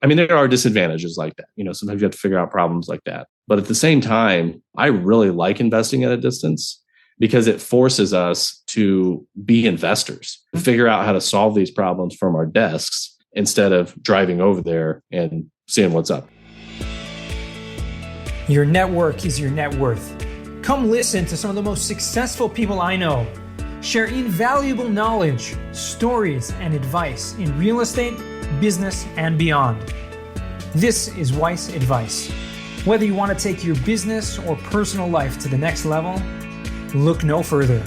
I mean, there are disadvantages like that. Sometimes you have to figure out problems like that. But at the same time, I really like investing at a distance because it forces us to be investors, to figure out how to solve these problems from our desks instead of driving over there and seeing what's up. Your network is your net worth. Come listen to some of the most successful people I know share invaluable knowledge, stories, and advice in real estate, business, and beyond. This is Weiss Advice. Whether you want to take your business or personal life to the next level, look no further.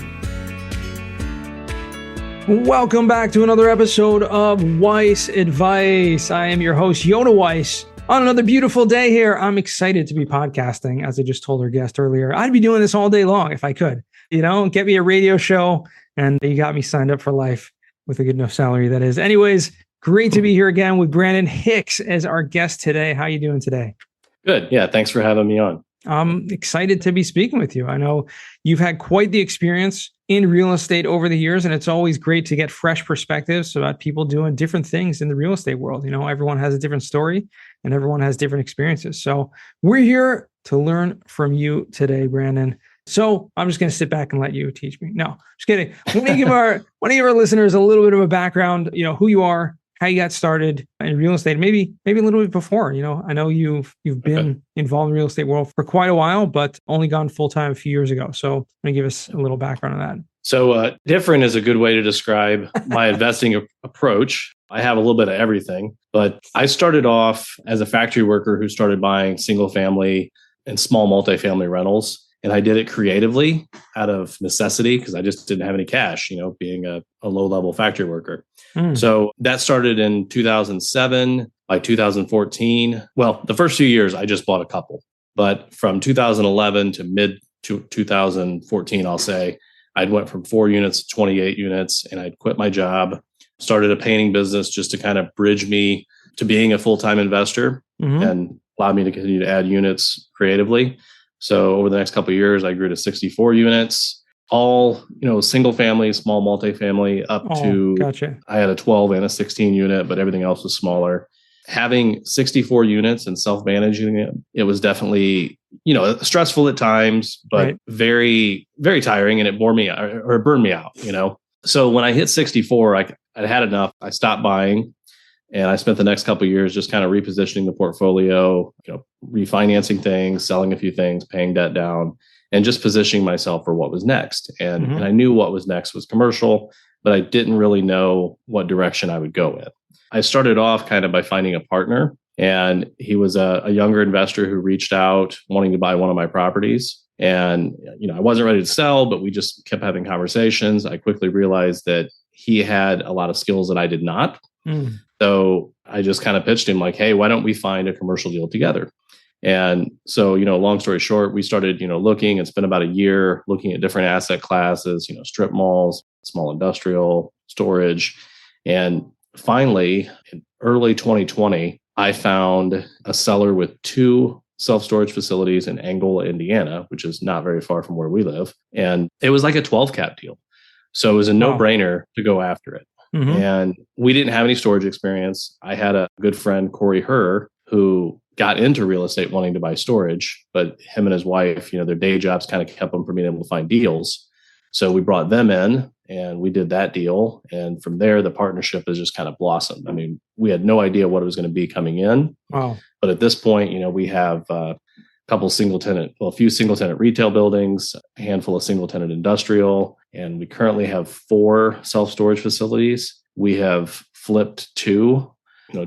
Welcome back to another episode of Weiss Advice. I am your host, Yoda Weiss. On another beautiful day here, I'm excited to be podcasting. As I just told our guest earlier, I'd be doing this all day long if I could. Get me a radio show, and you got me signed up for life with a good enough salary, that is. Anyways, great to be here again with Brandon Hicks as our guest today. How are you doing today? Good. Yeah. Thanks for having me on. I'm excited to be speaking with you. I know you've had quite the experience in real estate over the years, and it's always great to get fresh perspectives about people doing different things in the real estate world. Everyone has a different story and everyone has different experiences. So we're here to learn from you today, Brandon. So I'm just going to sit back and let you teach me. No, just kidding. Want to give our listeners a little bit of a background, who you are, how you got started in real estate, maybe a little bit before. I know you've been involved in the real estate world for quite a while, but only gone full-time a few years ago. So I'm going to give us a little background on that. So different is a good way to describe my investing approach. I have a little bit of everything, but I started off as a factory worker who started buying single family and small multifamily rentals. And I did it creatively out of necessity because I just didn't have any cash, being a low-level factory worker. So that started in 2007. By 2014, well, the first few years, I just bought a couple. But from 2011 to mid 2014, I'll say, I'd went from 4 units to 28 units, and I'd quit my job, started a painting business just to kind of bridge me to being a full-time investor and allow me to continue to add units creatively. So over the next couple of years, I grew to 64 units, all, single family, small multifamily up to, gotcha. I had a 12 and a 16 unit, but everything else was smaller. Having 64 units and self-managing it was definitely, stressful at times, but very, very tiring, and it burned me out, So when I hit 64, I'd had enough. I stopped buying. And I spent the next couple of years just kind of repositioning the portfolio, refinancing things, selling a few things, paying debt down, and just positioning myself for what was next. And I knew what was next was commercial, but I didn't really know what direction I would go in. I started off kind of by finding a partner, and he was a younger investor who reached out wanting to buy one of my properties. And, I wasn't ready to sell, but we just kept having conversations. I quickly realized that he had a lot of skills that I did not. So I just kind of pitched him like, hey, why don't we find a commercial deal together? And so, long story short, we started, looking and spent about a year looking at different asset classes, strip malls, small industrial, storage. And finally, in early 2020, I found a seller with 2 self-storage facilities in Angola, Indiana, which is not very far from where we live. And it was like a 12 cap deal. So it was a no-brainer to go after it. And we didn't have any storage experience. I had a good friend, Corey Herr, who got into real estate wanting to buy storage, but him and his wife, their day jobs kind of kept them from being able to find deals. So we brought them in and we did that deal. And from there, the partnership has just kind of blossomed. I mean, we had no idea what it was going to be coming in. Wow. But at this point, we have a few single tenant retail buildings, a handful of single tenant industrial, and we currently have 4 self-storage facilities. We have flipped 2,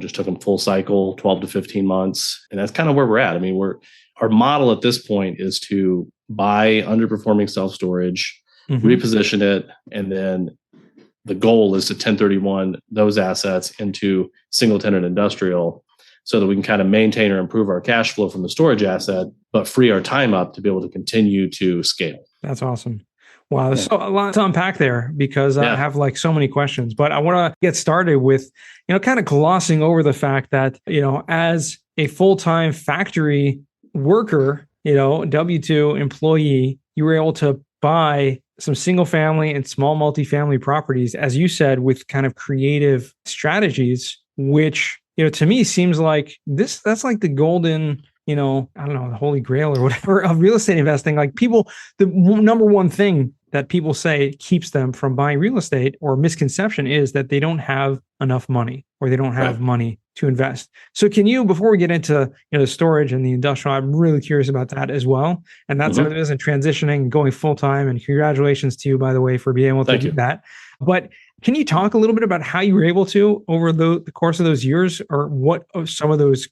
just took them full cycle, 12 to 15 months. And that's kind of where we're at. I mean, our model at this point is to buy underperforming self-storage, reposition it, and then the goal is to 1031 those assets into single tenant industrial so that we can kind of maintain or improve our cash flow from the storage asset, but free our time up to be able to continue to scale. That's awesome. Wow, there's a lot to unpack there because I have so many questions, but I want to get started with, kind of glossing over the fact that, as a full-time factory worker, W-2 employee, you were able to buy some single family and small multifamily properties, as you said, with kind of creative strategies, which to me seems like that's like the golden, I don't know, the holy grail or whatever of real estate investing. Like people, the number one thing that people say keeps them from buying real estate, or misconception, is that they don't have enough money, or they don't have money to invest. So can you, before we get into the storage and the industrial, I'm really curious about that as well. And that's what it is, and transitioning, going full time. And congratulations to you, by the way, for being able to do that. But can you talk a little bit about how you were able to, over the course of those years, or what of some of those,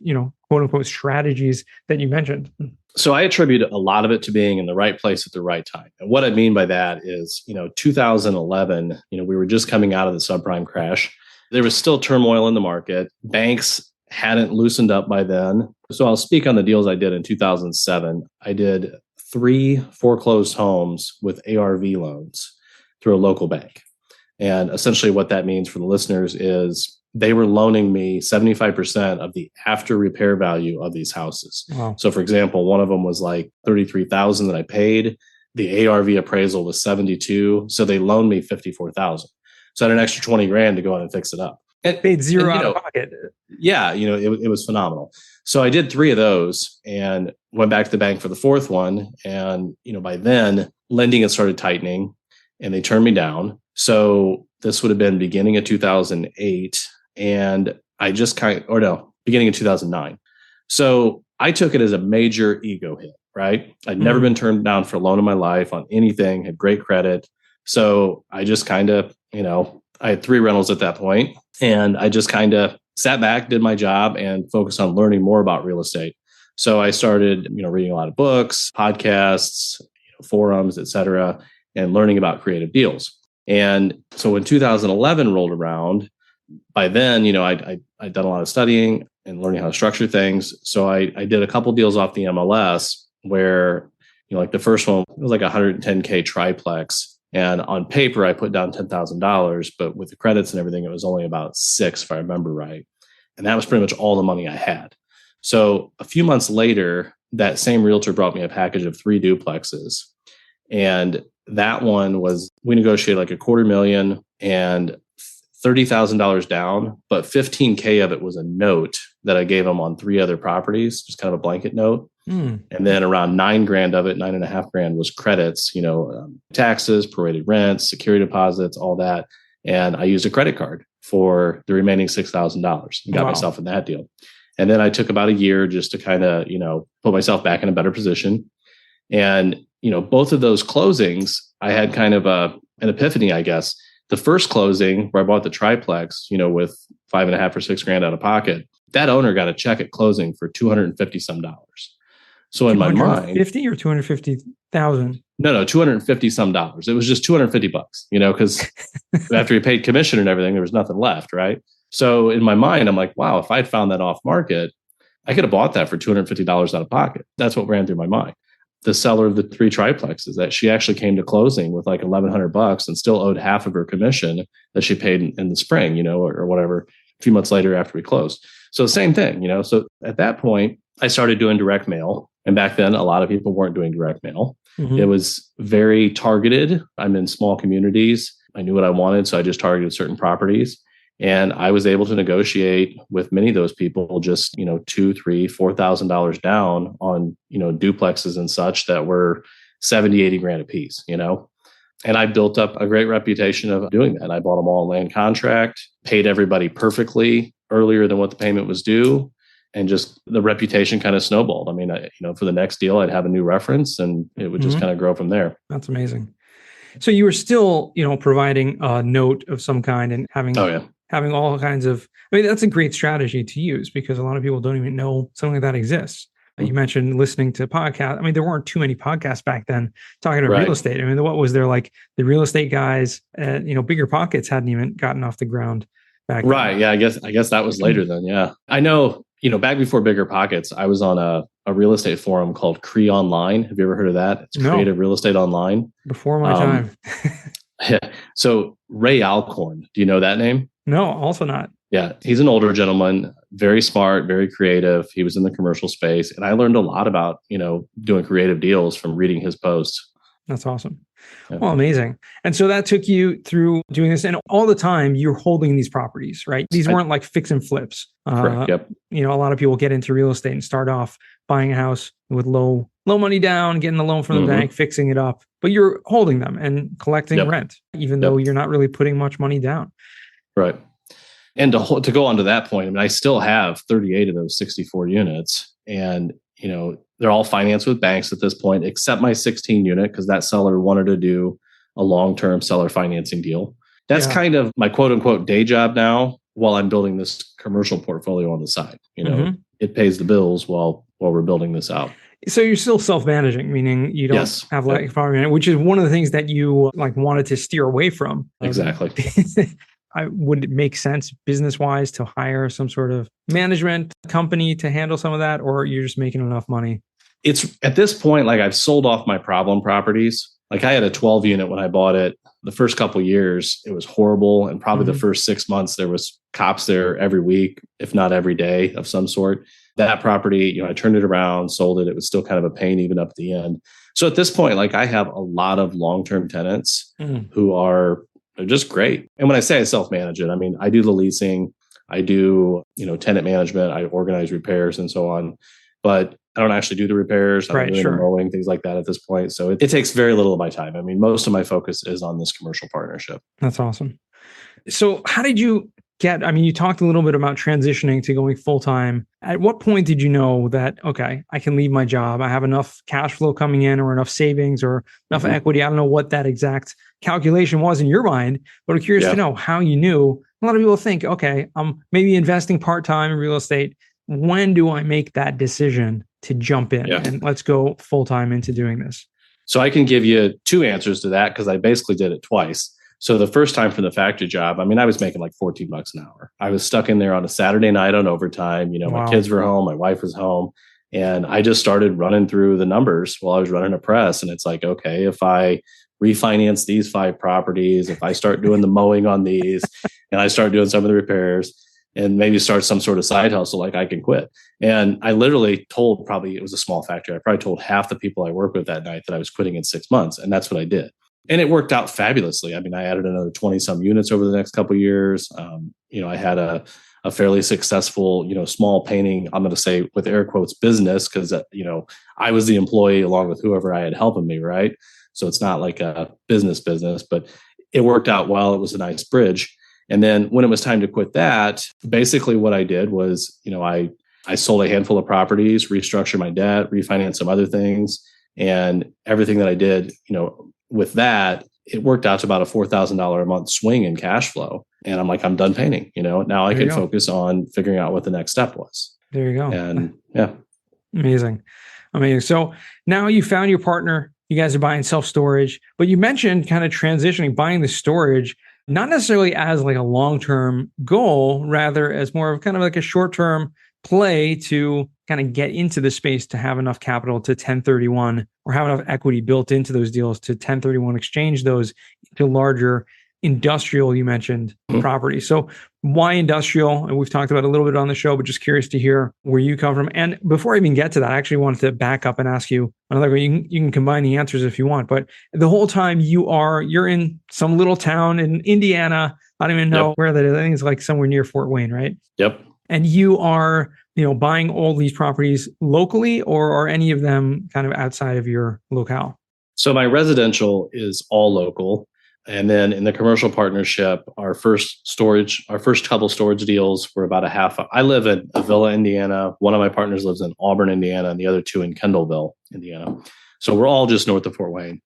quote unquote, strategies that you mentioned? So I attribute a lot of it to being in the right place at the right time. And what I mean by that is, 2011, we were just coming out of the subprime crash. There was still turmoil in the market. Banks hadn't loosened up by then. So I'll speak on the deals I did in 2007. I did 3 foreclosed homes with ARV loans through a local bank. And essentially what that means for the listeners is they were loaning me 75% of the after repair value of these houses. Wow. So for example, one of them was like $33,000 that I paid. The ARV appraisal was 72. So they loaned me 54,000. So I had an extra 20 grand to go in and fix it up. It paid zero out of pocket. Yeah, it was phenomenal. So I did 3 of those and went back to the bank for the 4th one. And, by then lending had started tightening and they turned me down. So this would have been beginning of 2008. And I just beginning of 2009. So I took it as a major ego hit, right? I'd never been turned down for a loan in my life on anything, had great credit. So I just kind of, I had 3 rentals at that point, and I just kind of sat back, did my job, and focused on learning more about real estate. So I started, reading a lot of books, podcasts, forums, et cetera, and learning about creative deals. And so when 2011 rolled around, by then, I'd done a lot of studying and learning how to structure things. So I did a couple deals off the MLS where, like the first one, it was like a 110K triplex. And on paper, I put down $10,000, but with the credits and everything, it was only about 6, if I remember right. And that was pretty much all the money I had. So a few months later, that same realtor brought me a package of 3 duplexes. And that one was, we negotiated like $250,000 and $30,000 down, but $15K of it was a note that I gave them on 3 other properties, just kind of a blanket note. And then around $9,000 of it, $9,500 was credits, taxes, prorated rents, security deposits, all that. And I used a credit card for the remaining $6,000 and got myself in that deal. And then I took about a year just to kind of, put myself back in a better position. And, both of those closings, I had kind of an epiphany, I guess. The first closing where I bought the triplex, with $5,500 or $6,000 out of pocket, that owner got a check at closing for $250 some. So in my mind, $250 or $250,000? No, $250 some. It was just $250, because after he paid commission and everything, there was nothing left, right? So in my mind, I'm like, wow, if I'd found that off market, I could have bought that for $250 out of pocket. That's what ran through my mind. The seller of the 3 triplexes, that she actually came to closing with like $1,100 and still owed half of her commission that she paid in the spring, or whatever, a few months later after we closed. So same thing, So at that point, I started doing direct mail. And back then, a lot of people weren't doing direct mail. It was very targeted. I'm in small communities. I knew what I wanted, so I just targeted certain properties. And I was able to negotiate with many of those people just, $2,000, $3,000, $4,000 down on, duplexes and such that were 70, 80 grand a piece, And I built up a great reputation of doing that. I bought them all in land contract, paid everybody perfectly earlier than what the payment was due. And just the reputation kind of snowballed. I mean, for the next deal, I'd have a new reference and it would just kind of grow from there. That's amazing. So you were still, providing a note of some kind and having all kinds of, that's a great strategy to use because a lot of people don't even know something like that exists. You mentioned listening to podcasts. There weren't too many podcasts back then talking about real estate. What was there, like the real estate guys, Bigger Pockets hadn't even gotten off the ground back then. Right. Yeah. I guess that was later then. Yeah. I know, back before Bigger Pockets, I was on a real estate forum called CRE Online. Have you ever heard of that? It's Creative Real Estate Online. Before my time. So Ray Alcorn, do you know that name? No, also not. Yeah. He's an older gentleman, very smart, very creative. He was in the commercial space. And I learned a lot about, doing creative deals from reading his posts. That's awesome. Yeah. Well, amazing. And so that took you through doing this, and all the time you're holding these properties, right? These weren't like fix and flips. Correct. Yep. A lot of people get into real estate and start off buying a house with low money down, getting the loan from the bank, fixing it up, but you're holding them and collecting rent, even though you're not really putting much money down. Right. And to go on to that point, I mean, I still have 38 of those 64 units, and they're all financed with banks at this point, except my 16 unit, because that seller wanted to do a long-term seller financing deal. That's kind of my quote unquote day job now, while I'm building this commercial portfolio on the side. It pays the bills while we're building this out. So you're still self-managing, meaning you don't have like property, which is one of the things that you wanted to steer away from. Exactly. Would it make sense business-wise to hire some sort of management company to handle some of that, or you're just making enough money? It's at this point, like I've sold off my problem properties. Like I had a 12 unit when I bought it. The first couple of years, it was horrible. And probably the first 6 months, there was cops there every week, if not every day of some sort. That property, I turned it around, sold it. It was still kind of a pain even up at the end. So at this point, like I have a lot of long-term tenants who they're just great. And when I say I self-manage it, I mean, I do the leasing, I do, tenant management, I organize repairs and so on, but I don't actually do the repairs. I don't do the mowing, things like that at this point. So it takes very little of my time. I mean, most of my focus is on this commercial partnership. That's awesome. So how did you you talked a little bit about transitioning to going full-time. At what point did you know that, okay, I can leave my job, I have enough cash flow coming in or enough savings or enough equity? I don't know what that exact calculation was in your mind, but I'm curious to know how you knew. A lot of people think, okay, I'm maybe investing part-time in real estate. When do I make that decision to jump in and let's go full-time into doing this? So I can give you two answers to that because I basically did it twice. So the first time for the factory job, I mean, I was making like $14 an hour. I was stuck in there on a Saturday night on overtime. My kids were home, my wife was home, and I just started running through the numbers while I was running a press. And it's like, okay, if I refinance these 5 properties, if I start doing the mowing on these and I start doing some of the repairs and maybe start some sort of side hustle, like I can quit. And I literally told, probably it was a small factory, I probably told half the people I worked with that night that I was quitting in 6 months. And that's what I did. And it worked out fabulously. I mean, I added another 20 some units over the next couple of years. I had a fairly successful, small painting, I'm going to say with air quotes, business, because, I was the employee along with whoever I had helping me. Right. So it's not like a business, but it worked out well. It was a nice bridge. And then when it was time to quit that, basically what I did was, I sold a handful of properties, restructured my debt, refinanced some other things, and everything that I did, with that, it worked out to about a $4,000 a month swing in cash flow. And I'm like, I'm done painting, now I can focus on figuring out what the next step was. There you go. And Amazing. So now you found your partner, you guys are buying self-storage, but you mentioned kind of transitioning, buying the storage, not necessarily as like a long-term goal, rather as more of kind of like a short-term play to kind of get into the space to have enough capital to 1031 or have enough equity built into those deals to 1031 exchange those into larger industrial, you mentioned, properties. So why industrial? And we've talked about it a little bit on the show, but just curious to hear where you come from. And before I even get to that, I actually wanted to back up and ask you another question. You can combine the answers if you want, but the whole time you're in some little town in Indiana. I don't even know where that is. I think it's like somewhere near Fort Wayne, right? Yep. And you are, buying all these properties locally, or are any of them kind of outside of your locale? So my residential is all local. And then in the commercial partnership, our first couple storage deals were about I live in Avila, Indiana. One of my partners lives in Auburn, Indiana, and the other two in Kendallville, Indiana. So we're all just north of Fort Wayne.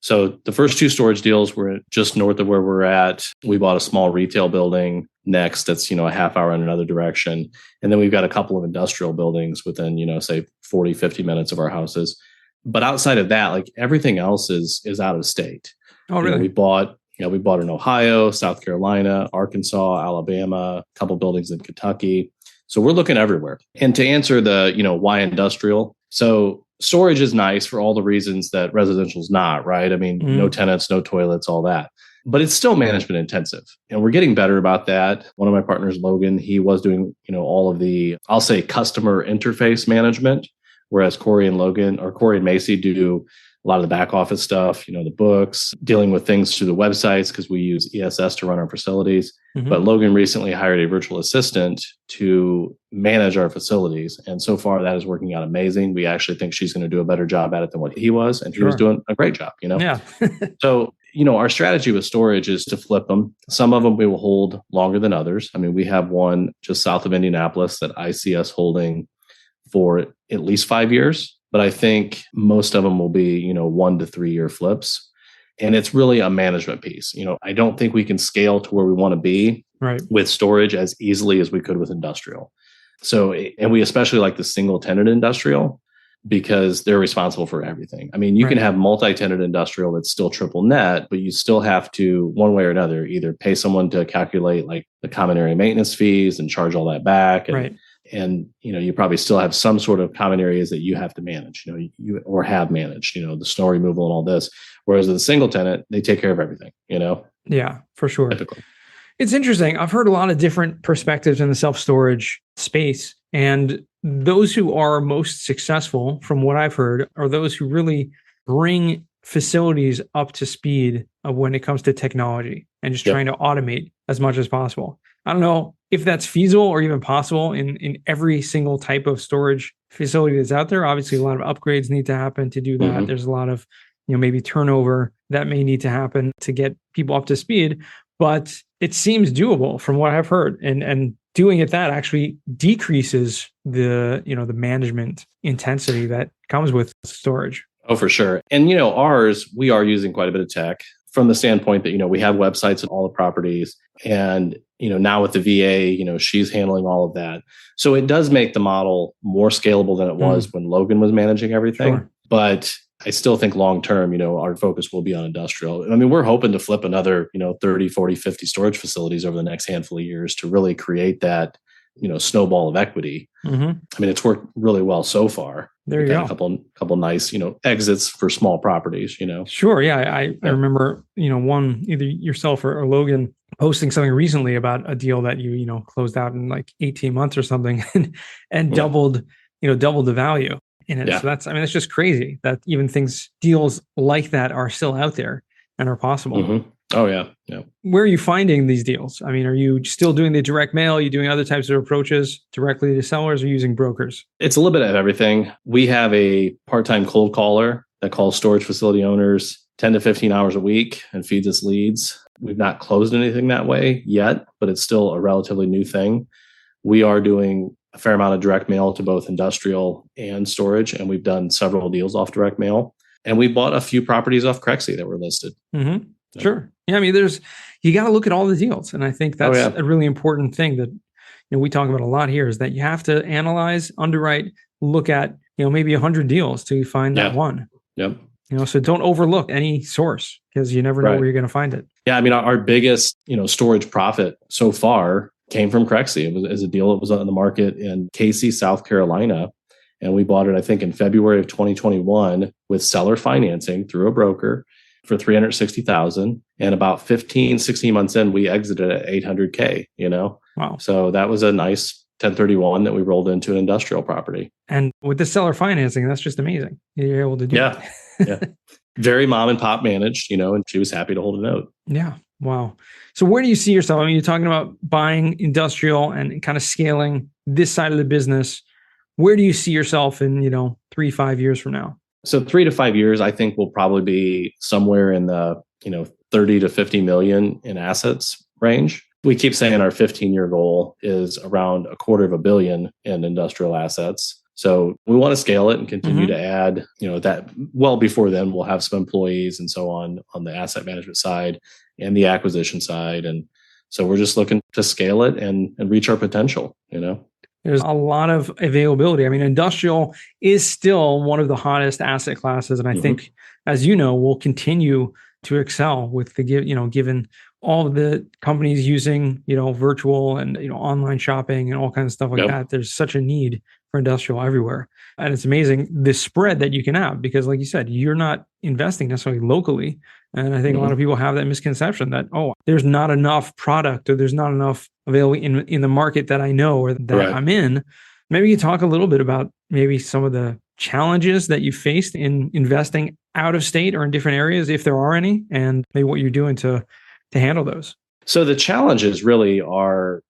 So the first 2 storage deals were just north of where we're at. We bought a small retail building next that's, a half hour in another direction. And then we've got a couple of industrial buildings within, say 40, 50 minutes of our houses. But outside of that, like everything else is out of state. Oh, really? We bought in Ohio, South Carolina, Arkansas, Alabama, a couple buildings in Kentucky. So we're looking everywhere. And to answer the, why industrial? So storage is nice for all the reasons that residential is not, right? I mean, no tenants, no toilets, all that. But it's still management intensive. And we're getting better about that. One of my partners, Logan, he was doing, all of the, I'll say, customer interface management, whereas Corey and Macy do a lot of the back office stuff, the books, dealing with things through the websites because we use ESS to run our facilities. But Logan recently hired a virtual assistant to manage our facilities. And so far that is working out amazing. We actually think she's going to do a better job at it than what he was. And he was doing a great job, Yeah. So, our strategy with storage is to flip them. Some of them we will hold longer than others. I mean, we have one just south of Indianapolis that I see us holding for at least 5 years. But I think most of them will be, 1 to 3 year flips. And it's really a management piece. I don't think we can scale to where we want to be with storage as easily as we could with industrial. So, and we especially like the single tenant industrial because they're responsible for everything. I mean, you can have multi-tenant industrial that's still triple net, but you still have to, one way or another, either pay someone to calculate like the common area maintenance fees and charge all that back. And you probably still have some sort of common areas that you have to manage, you or have managed, the snow removal and all this. Whereas with a single tenant, they take care of everything, Yeah, for sure. Typically. It's interesting. I've heard a lot of different perspectives in the self-storage space. And those who are most successful, from what I've heard, are those who really bring facilities up to speed of when it comes to technology and just trying to automate as much as possible. I don't know if that's feasible or even possible in every single type of storage facility that's out there. Obviously, a lot of upgrades need to happen to do that. There's a lot of, maybe turnover that may need to happen to get people up to speed. But it seems doable from what I've heard. And doing it that actually decreases the, the management intensity that comes with storage. Oh, for sure. And, ours, we are using quite a bit of tech from the standpoint that, we have websites on all the properties. And, now with the VA, she's handling all of that. So it does make the model more scalable than it was when Logan was managing everything. Sure. But I still think long term, our focus will be on industrial. I mean, we're hoping to flip another, 30, 40, 50 storage facilities over the next handful of years to really create that, snowball of equity. I mean, it's worked really well so far. There you go. A couple nice, exits for small properties, Sure. Yeah. I remember, one, either yourself or Logan posting something recently about a deal that you, closed out in like 18 months or something and doubled the value in it. Yeah. So that's just crazy that even deals like that are still out there and are possible. Oh yeah. Yeah. Where are you finding these deals? I mean, are you still doing the direct mail? Are you doing other types of approaches directly to sellers or using brokers? It's a little bit of everything. We have a part-time cold caller that calls storage facility owners 10 to 15 hours a week and feeds us leads. We've not closed anything that way yet, but it's still a relatively new thing. We are doing a fair amount of direct mail to both industrial and storage, and we've done several deals off direct mail. And we bought a few properties off Crexy that were listed. Sure. Yeah, I mean, you got to look at all the deals. And I think that's a really important thing that we talk about a lot here is that you have to analyze, underwrite, look at, maybe 100 deals till you find that one. Yep. So don't overlook any source because you never know where you're going to find it. Yeah, I mean, our biggest, storage profit so far came from Crexy. It was a deal that was on the market in Casey, South Carolina. And we bought it, I think, in February of 2021 with seller financing through a broker for $360,000. And about 16 months in, we exited at $800K, Wow. So that was a nice 1031 that we rolled into an industrial property. And with the seller financing, that's just amazing. You're able to do that. Yeah. Very mom and pop managed, and she was happy to hold a note. Yeah. Wow. So where do you see yourself? I mean, you're talking about buying industrial and kind of scaling this side of the business. Where do you see yourself in, 3-5 years from now? So 3 to 5 years, I think will probably be somewhere in the, 30 to 50 million in assets range. We keep saying our 15-year goal is around $250 million in industrial assets. So we want to scale it and continue to add, that well before then we'll have some employees and so on the asset management side and the acquisition side. And so we're just looking to scale it and reach our potential, There's a lot of availability. I mean, industrial is still one of the hottest asset classes. And I think, as you know, will continue to excel with given all of the companies using, virtual and, online shopping and all kinds of stuff like that. There's such a need for industrial everywhere. And it's amazing the spread that you can have because like you said, you're not investing necessarily locally. And I think a lot of people have that misconception that, there's not enough product or there's not enough available in the market that I know or that I'm in. Maybe you talk a little bit about maybe some of the challenges that you faced in investing out of state or in different areas, if there are any, and maybe what you're doing to handle those? So the challenges really are,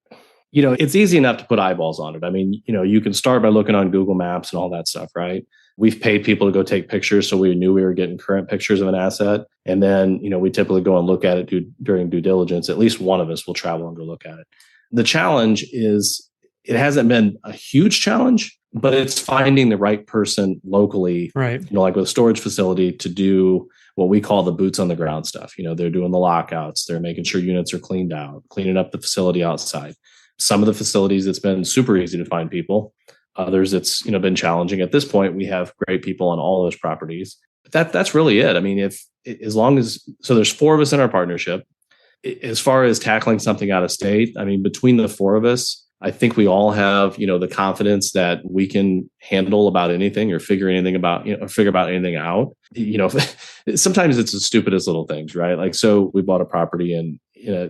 it's easy enough to put eyeballs on it. I mean, you can start by looking on Google Maps and all that stuff, right? We've paid people to go take pictures, so we knew we were getting current pictures of an asset. And then, we typically go and look at it during due diligence. At least one of us will travel and go look at it. The challenge is, it hasn't been a huge challenge, but it's finding the right person locally, right? Like with a storage facility, to do what we call the boots on the ground stuff. They're doing the lockouts, they're making sure units are cleaned out, cleaning up the facility outside. Some of the facilities, it's been super easy to find people. Others, it's been challenging. At this point, we have great people on all those properties. That's really it. I mean, there's 4 of us in our partnership. As far as tackling something out of state, I mean, between the 4 of us, I think we all have, the confidence that we can handle about anything or figure about anything out. Sometimes it's the stupidest little things, right? Like, so we bought a property in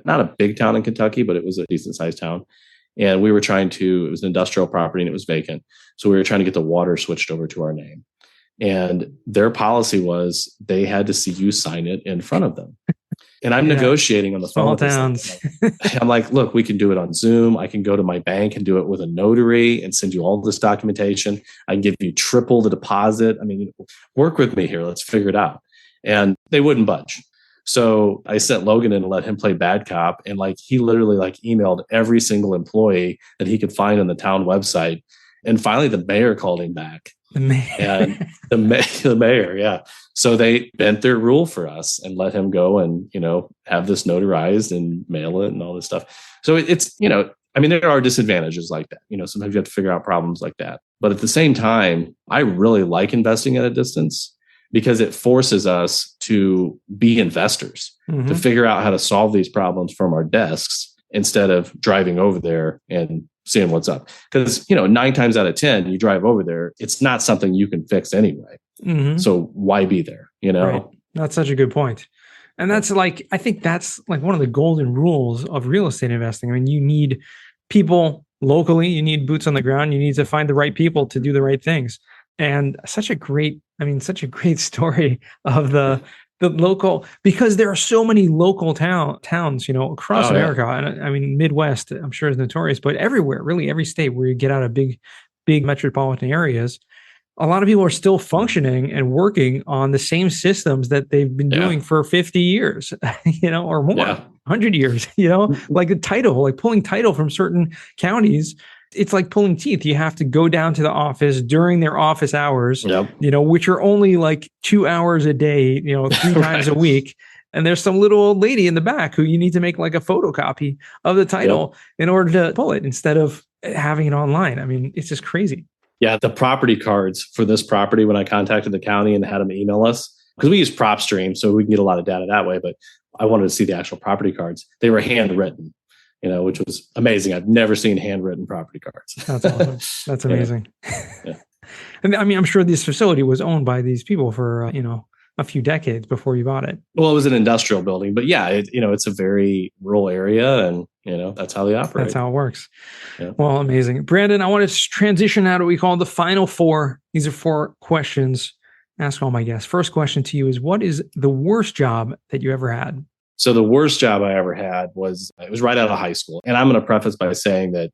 not a big town in Kentucky, but it was a decent sized town. And it was an industrial property and it was vacant. So we were trying to get the water switched over to our name. And their policy was they had to see you sign it in front of them. And I'm negotiating on the phone. Small towns. I'm like, look, we can do it on Zoom. I can go to my bank and do it with a notary and send you all this documentation. I can give you triple the deposit. I mean, work with me here. Let's figure it out. And they wouldn't budge. So I sent Logan in and let him play bad cop. And he literally emailed every single employee that he could find on the town website. And finally, the mayor called him back. The mayor. And the mayor, yeah. So they bent their rule for us and let him go and, have this notarized and mail it and all this stuff. So it's, there are disadvantages like that. Sometimes you have to figure out problems like that. But at the same time, I really like investing at a distance because it forces us to be investors, to figure out how to solve these problems from our desks instead of driving over there and seeing what's up. Because, 9 times out of 10, you drive over there, it's not something you can fix anyway. So why be there, Right. That's such a good point. And that's I think that's one of the golden rules of real estate investing. I mean, you need people locally, you need boots on the ground, you need to find the right people to do the right things. And such a great story of the local, because there are so many local towns, across America. Yeah. And I mean, Midwest, I'm sure is notorious, but everywhere, really every state where you get out of big metropolitan areas, a lot of people are still functioning and working on the same systems that they've been doing for 50 years, or more, 100 years, like the title, like pulling title from certain counties. It's like pulling teeth. You have to go down to the office during their office hours, which are only 2 hours a day, 3 times a week. And there's some little old lady in the back who you need to make a photocopy of the title in order to pull it instead of having it online. I mean, it's just crazy. Yeah, the property cards for this property, when I contacted the county and had them email us, because we use PropStream, so we can get a lot of data that way, but I wanted to see the actual property cards. They were handwritten, which was amazing. I've never seen handwritten property cards. That's awesome. That's amazing. Yeah. And I mean, I'm sure this facility was owned by these people for, a few decades before you bought it. Well, it was an industrial building, but yeah, it's a very rural area and, that's how they operate. That's how it works. Yeah. Well, amazing. Brandon, I want to transition now to what we call the final 4. These are 4 questions. Ask all my guests. First question to you is, what is the worst job that you ever had? So the worst job I ever had was right out of high school. And I'm going to preface by saying that,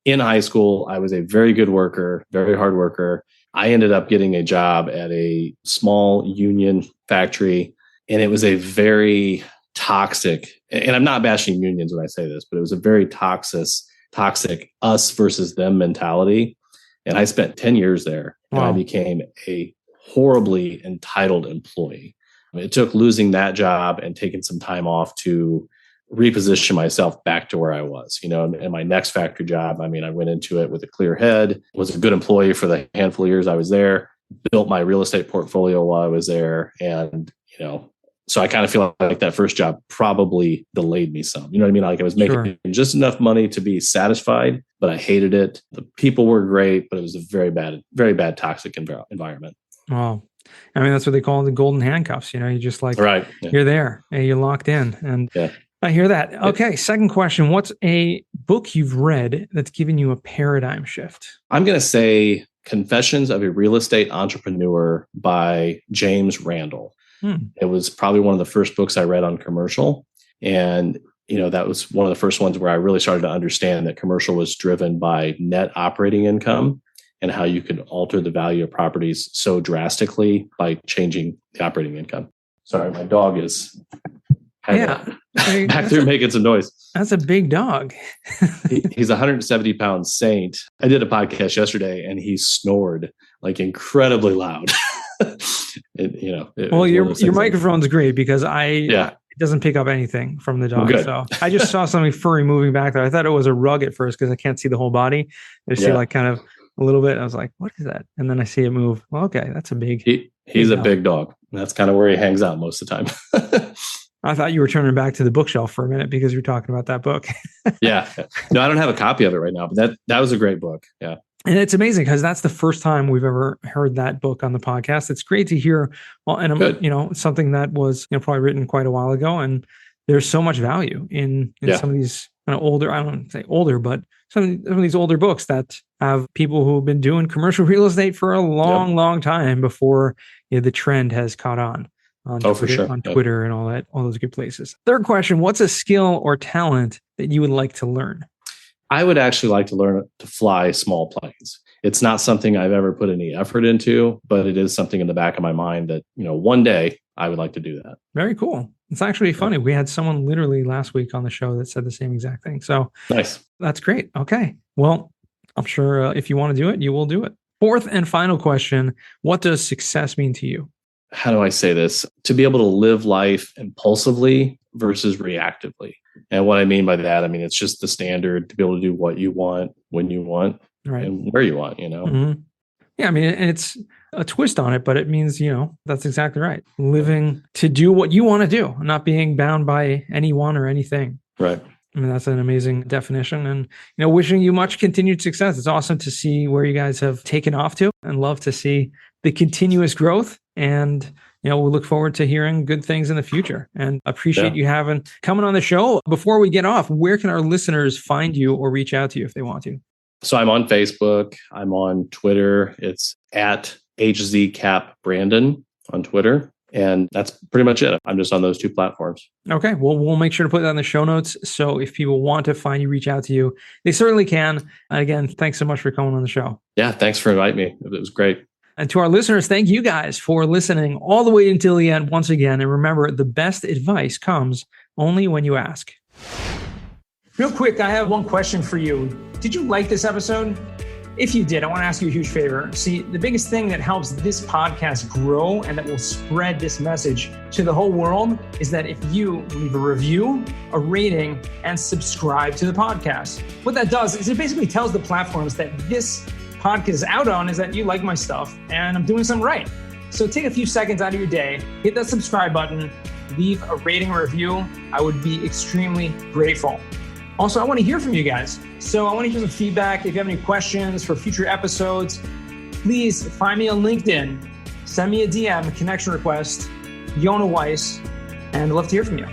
in high school, I was a very good worker, very hard worker. I ended up getting a job at a small union factory, and it was a very toxic, and I'm not bashing unions when I say this, but it was a very toxic us versus them mentality. And I spent 10 years there, and I became a horribly entitled employee. It took losing that job and taking some time off to reposition myself back to where I was, in my next factory job. I mean, I went into it with a clear head, was a good employee for the handful of years I was there, built my real estate portfolio while I was there. And, so I kind of feel like that first job probably delayed me some, you know what I mean? Like I was making just enough money to be satisfied, but I hated it. The people were great, but it was a very bad toxic environment. Wow. I mean, that's what they call the golden handcuffs. You just you're there and you're locked in. And I hear that. Okay. Second question. What's a book you've read that's given you a paradigm shift? I'm going to say Confessions of a Real Estate Entrepreneur by James Randall. It was probably one of the first books I read on commercial. And, that was one of the first ones where I really started to understand that commercial was driven by net operating income and how you could alter the value of properties so drastically by changing the operating income. Sorry, my dog is back there making some noise. That's a big dog. He's a 170-pound saint. I did a podcast yesterday and he snored like incredibly loud. Your microphone's great because it doesn't pick up anything from the dog. So I just saw something furry moving back there. I thought it was a rug at first because I can't see the whole body. I see like kind of a little bit. I was like, what is that? And then I see it move. Well, okay, that's a big. He's a big dog. That's kind of where he hangs out most of the time. I thought you were turning back to the bookshelf for a minute because you were talking about that book. Yeah. No, I don't have a copy of it right now, but that was a great book. Yeah. And it's amazing because that's the first time we've ever heard that book on the podcast. It's great to hear. Well, and something that was probably written quite a while ago, and there's so much value in some of these kind of older. I don't want to say older, but some of these older books that have people who have been doing commercial real estate for a long time before the trend has caught on. On Twitter and all those good places. Third question, what's a skill or talent that you would like to learn? I would actually like to learn to fly small planes. It's not something I've ever put any effort into, but it is something in the back of my mind that, one day I would like to do that. Very cool. It's actually funny. We had someone literally last week on the show that said the same exact thing. So nice. That's great. Okay. Well, I'm sure if you want to do it, you will do it. Fourth and final question, what does success mean to you? How do I say this? To be able to live life impulsively versus reactively. And what I mean by that, it's just the standard to be able to do what you want, when you want, and where you want, Mm-hmm. Yeah, and it's a twist on it, but it means, that's exactly right. Living to do what you want to do, not being bound by anyone or anything. Right. That's an amazing definition. And, wishing you much continued success. It's awesome to see where you guys have taken off to, and love to see the continuous growth. And, we'll look forward to hearing good things in the future, and appreciate you coming on the show. Before we get off, where can our listeners find you or reach out to you if they want to? So I'm on Facebook. I'm on Twitter. It's at HZCapBrandon on Twitter. And that's pretty much it. I'm just on those two platforms. Okay. Well, we'll make sure to put that in the show notes. So if people want to find you, reach out to you, they certainly can. Again, thanks so much for coming on the show. Yeah. Thanks for inviting me. It was great. And to our listeners, thank you guys for listening all the way until the end once again. And remember, the best advice comes only when you ask. Real quick, I have one question for you. Did you like this episode? If you did, I want to ask you a huge favor. See, the biggest thing that helps this podcast grow and that will spread this message to the whole world is that if you leave a review, a rating, and subscribe to the podcast. What that does is it basically tells the platforms that this podcast is out on is that you like my stuff and I'm doing something right. So take a few seconds out of your day, hit that subscribe button, leave a rating or review. I would be extremely grateful. Also, I want to hear from you guys. So I want to hear some feedback. If you have any questions for future episodes, please find me on LinkedIn. Send me a DM, a connection request, Yona Weiss, and I'd love to hear from you.